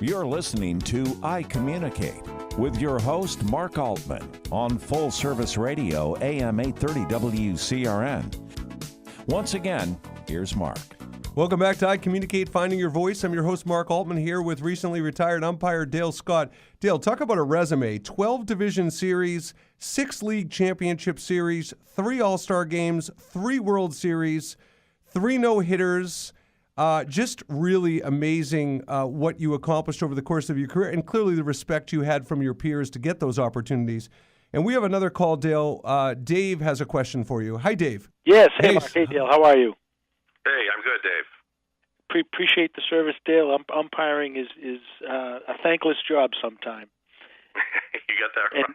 You're listening to I Communicate with your host, Mark Altman, on Full Service Radio, AM 830 WCRN. Once again, here's Mark. Welcome back to I Communicate, Finding Your Voice. I'm your host, Mark Altman, here with recently retired umpire Dale Scott. Dale, talk about a resume. 12 division series, 6 league championship series, 3 All-Star games, 3 World Series, 3 no-hitters. Just really amazing what you accomplished over the course of your career, and clearly the respect you had from your peers to get those opportunities. And we have another call, Dale. Dave has a question for you. Hi, Dave. Yes. Hey, Mark. Hey, Dale. How are you? Hey, I'm good, Dave. Appreciate the service, Dale. Umpiring is a thankless job sometimes. You got that right.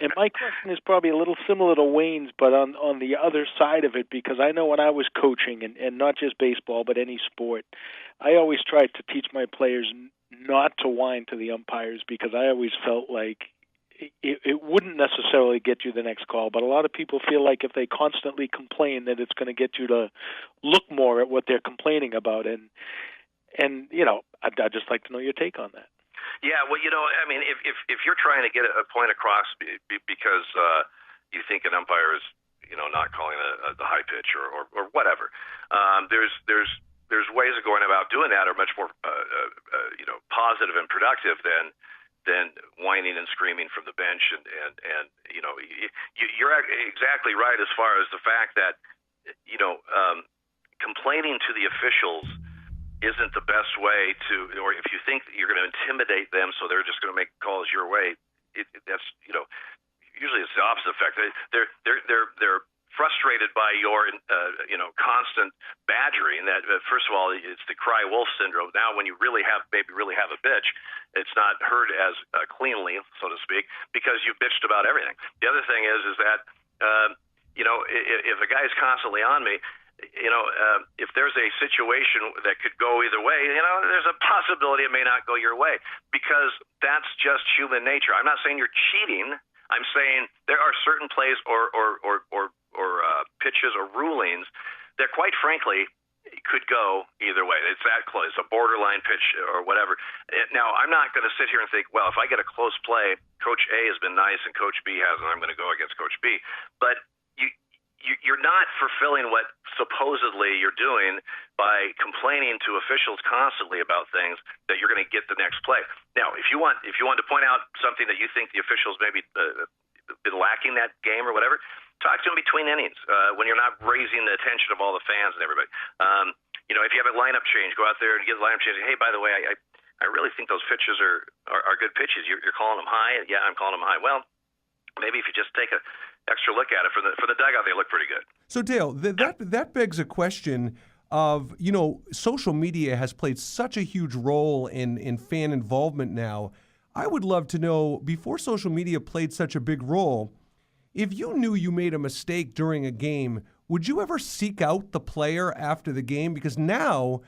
And my question is probably a little similar to Wayne's, but on the other side of it, because I know when I was coaching, and not just baseball, but any sport, I always tried to teach my players not to whine to the umpires, because I always felt like it wouldn't necessarily get you the next call, but a lot of people feel like if they constantly complain that it's going to get you to look more at what they're complaining about. And you know, I'd just like to know your take on that. Yeah, well, you know, I mean, if you're trying to get a point across because you think an umpire is, you know, not calling the high pitch or whatever, there's ways of going about doing that are much more you know, positive and productive than whining and screaming from the bench. And you know, you're exactly right as far as the fact that, you know, complaining to the officials isn't the best way to, or if you think that you're going to intimidate them so they're just going to make calls your way, that's, you know, usually it's the opposite effect. They're frustrated by your, you know, constant badgering. That first of all, it's the cry wolf syndrome. Now, when you really have a bitch, it's not heard as cleanly, so to speak, because you've bitched about everything. The other thing is that you know, if a guy's constantly on me, you know, if there's a situation that could go either way, you know, there's a possibility it may not go your way, because that's just human nature. I'm not saying you're cheating. I'm saying there are certain plays or pitches or rulings that, quite frankly, could go either way. It's that close, a borderline pitch or whatever. Now, I'm not going to sit here and think, well, if I get a close play, Coach A has been nice and Coach B hasn't, I'm going to go against Coach B. But you're not fulfilling what supposedly you're doing by complaining to officials constantly about things that you're going to get the next play. Now, if you want to point out something that you think the officials maybe been lacking that game or whatever, talk to them between innings when you're not raising the attention of all the fans and everybody. You know, if you have a lineup change, go out there and get a lineup change. Hey, by the way, I really think those pitches are good pitches. You're calling them high. Yeah, I'm calling them high. Well, maybe if you just take a extra look at it for the dugout, they look pretty good. So, Dale, that begs a question of, you know, social media has played such a huge role in fan involvement now. I would love to know, before social media played such a big role, if you knew you made a mistake during a game, would you ever seek out the player after the game? Because now,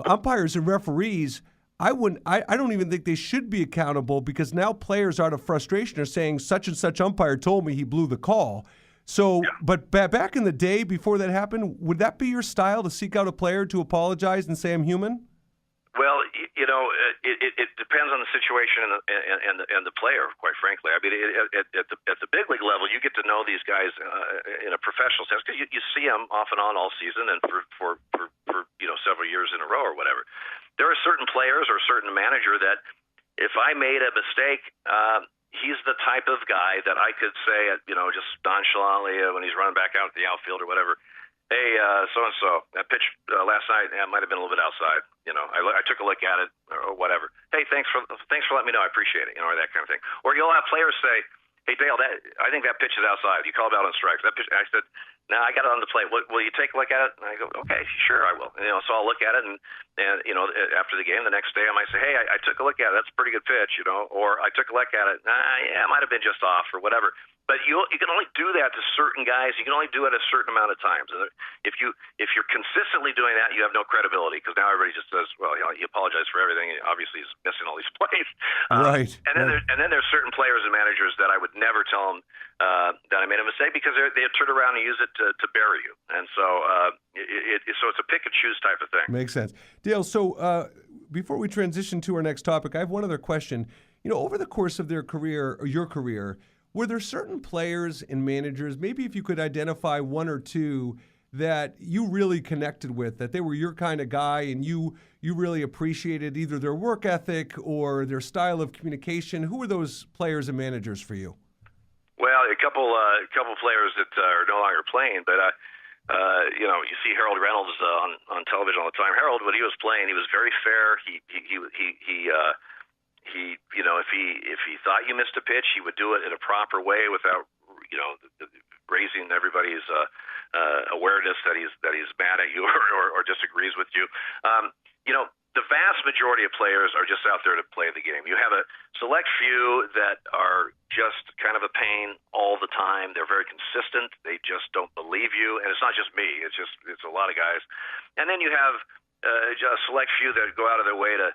umpires and referees, I don't even think they should be accountable, because now players out of frustration are saying such and such umpire told me he blew the call. So, yeah. But back in the day before that happened, would that be your style, to seek out a player to apologize and say I'm human? Well, you know, it depends on the situation and the player, quite frankly. I mean, at the big league level, you get to know these guys in a professional sense, because you see them off and on all season and for you know, several years in a row or whatever. There are certain players or certain manager that if I made a mistake, he's the type of guy that I could say, you know, just nonchalantly when he's running back out to the outfield or whatever, hey, so-and-so, that pitch last night might have been a little bit outside. You know, I took a look at it or whatever. Hey, thanks for letting me know. I appreciate it, you know, or that kind of thing. Or you'll have players say, hey, Dale, I think that pitch is outside. You called out on strikes. That pitch, I said, no, I got it on the plate. Will you take a look at it? And I go, okay, sure, I will. And, you know, so I'll look at it, and you know, after the game, the next day, I might say, hey, I took a look at it. That's a pretty good pitch, you know, or I took a look at it. Yeah, it might have been just off or whatever. But you can only do that to certain guys. You can only do it a certain amount of times. And if you're consistently doing that, you have no credibility, because now everybody just says, well, you know, he apologized for everything. Obviously, he's missing all these plays. Right. And then there's certain players and managers that I would never tell them that I made a mistake, because they turn around and use it to bury you. And so so it's a pick and choose type of thing. Makes sense. Dale, so before we transition to our next topic, I have one other question. Over the course of their career, or your career, were there certain players and managers, maybe if you could identify one or two, that you really connected with, that they were your kind of guy and you really appreciated either their work ethic or their style of communication? Who were those players and managers for you? Well, a couple players that are no longer playing, but you see Harold Reynolds on television all the time. Harold, when he was playing, he was very fair. He if he thought you missed a pitch, he would do it in a proper way without raising everybody's awareness that he's mad at you or disagrees with you. The vast majority of players are just out there to play the game. You have a select few that are just kind of a pain all the time. They're very consistent. They just don't believe you, and it's not just me. It's a lot of guys. And then you have a select few that go out of their way to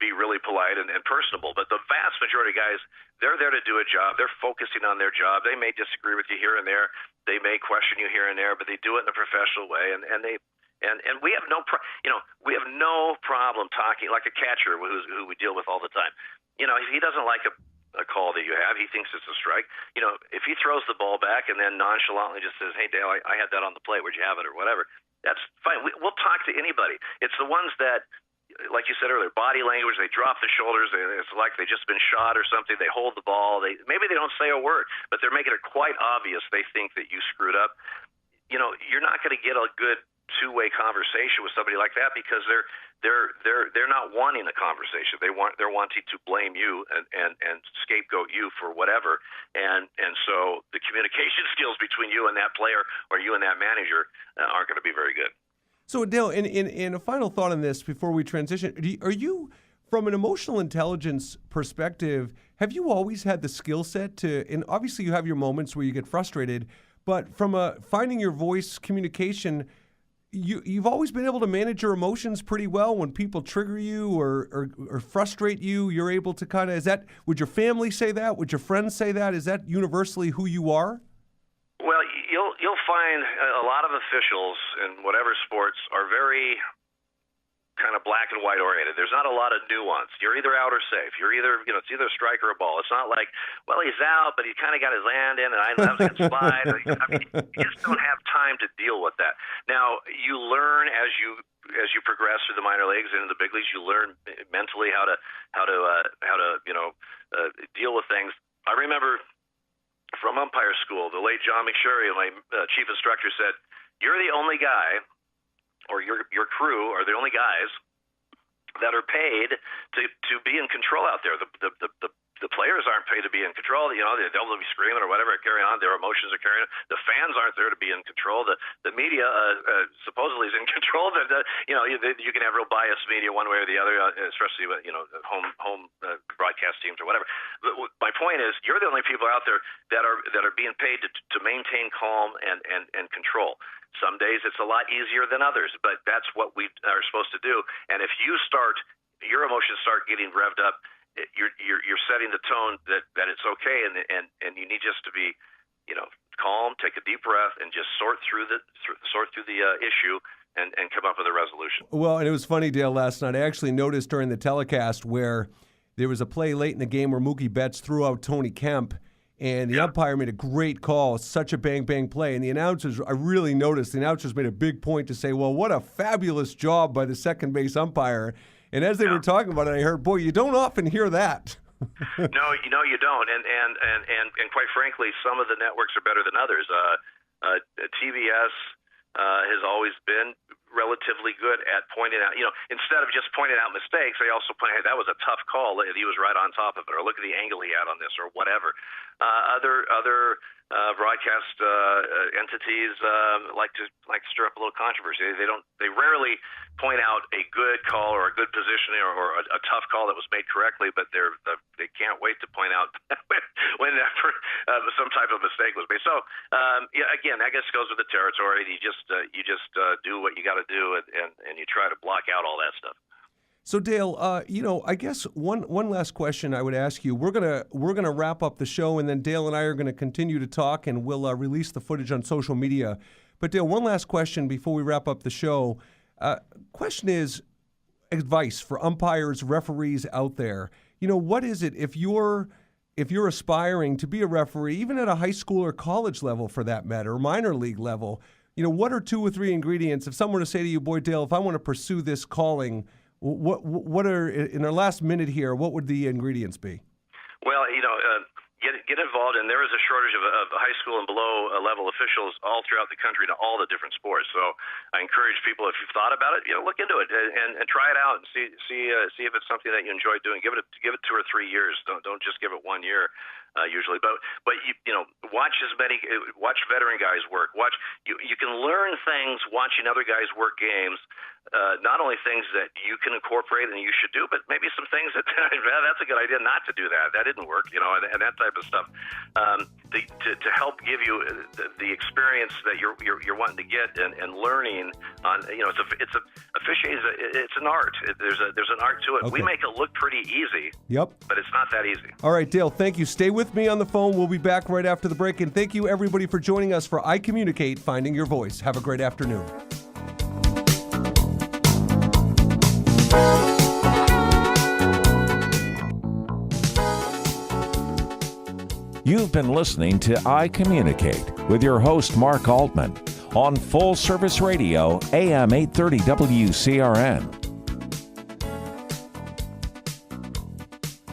be really polite and personable. But the vast majority of guys, they're there to do a job. They're focusing on their job. They may disagree with you here and there. They may question you here and there, but they do it in a professional way. And we have no problem talking like a catcher who we deal with all the time. He doesn't like a call that you have. He thinks it's a strike. If he throws the ball back and then nonchalantly just says, "Hey, Dale, I had that on the plate. Where'd you have it?" or whatever, that's fine. We'll talk to anybody. It's the ones that, like you said earlier, body language, they drop the shoulders, it's like they've just been shot or something, they hold the ball, maybe they don't say a word, but they're making it quite obvious they think that you screwed up. You're not going to get a good two-way conversation with somebody like that because they're not wanting a conversation. They're wanting to blame you and scapegoat you for whatever, and so the communication skills between you and that player or you and that manager aren't going to be very good. So, Dale, in a final thought on this before we transition, are you, from an emotional intelligence perspective, have you always had the skill set to, and obviously you have your moments where you get frustrated, but from finding your voice, communication, you've always been able to manage your emotions pretty well when people trigger you or frustrate you, you're able to kind of, would your family say that? Would your friends say that? Is that universally who you are? Well, you'll find a lot of officials in whatever sports are very kind of black and white oriented. There's not a lot of nuance. You're either out or safe. You're either, it's either a strike or a ball. It's not like, well, he's out, but he kind of got his hand in, and I was going to slide. I mean, you just don't have time to deal with that. Now, you learn as you progress through the minor leagues and in the big leagues. You learn mentally how to deal with things. I remember from umpire school, the late John McSherry, my chief instructor, said, "You're the only guy, or your crew are the only guys that are paid to be in control out there. The players aren't paid to be in control. They'll be screaming or whatever, carry on. Their emotions are carrying on. The fans aren't there to be in control. The media supposedly is in control. You can have real biased media one way or the other, especially with home broadcast teams or whatever. But my point is, you're the only people out there that are being paid to maintain calm and control. Some days it's a lot easier than others, but that's what we are supposed to do. And if your emotions start getting revved up, you're setting the tone that it's okay, and you need just to be, calm, take a deep breath, and just sort through the issue and come up with a resolution. Well, and it was funny, Dale. Last night I actually noticed during the telecast where there was a play late in the game where Mookie Betts threw out Tony Kemp. And the umpire made a great call, such a bang play. And the announcers, I really noticed, the announcers made a big point to say, well, what a fabulous job by the second base umpire. And as they were talking about it, I heard, boy, you don't often hear that. No, you don't. And quite frankly, some of the networks are better than others. TBS has always been relatively good at pointing out, instead of just pointing out mistakes, they also point out, hey, that was a tough call. He was right on top of it, or look at the angle he had on this, or whatever. Other broadcast entities like to stir up a little controversy. They rarely point out a good call or a good positioning or a tough call that was made correctly, but they can't wait to point out whenever some type of mistake was made. So again, I guess it goes with the territory. You just do what you got to do, and you try to block out all that stuff. So Dale, I guess one last question I would ask you. We're gonna wrap up the show, and then Dale and I are gonna continue to talk, and we'll release the footage on social media. But Dale, one last question before we wrap up the show. Question is, advice for umpires, referees out there? What is it if you're aspiring to be a referee, even at a high school or college level for that matter, or minor league level? What are 2 or 3 ingredients? If someone were to say to you, boy, Dale, if I want to pursue this calling, what are, in our last minute here, what would the ingredients be? Well, get involved, and there is a shortage of high school and below level officials all throughout the country to all the different sports. So I encourage people, if you've thought about it, look into it and try it out and see if it's something that you enjoy doing. Give it 2 or 3 years. Don't just give it 1 year. Usually, but watch veteran guys work. You can learn things watching other guys work games. Not only things that you can incorporate and you should do, but maybe some things that that's a good idea not to do that. That didn't work, and that type of stuff. To help give you the experience that you're wanting to get and learning on. Officiating it's an art. There's an art to it. Okay. We make it look pretty easy. Yep. But it's not that easy. All right, Dale, thank you. Stay with me on the phone. We'll be back right after the break. And thank you, everybody, for joining us for I Communicate, Finding Your Voice. Have a great afternoon. You've been listening to I Communicate with your host, Mark Altman, on Full Service Radio, AM 830 WCRN.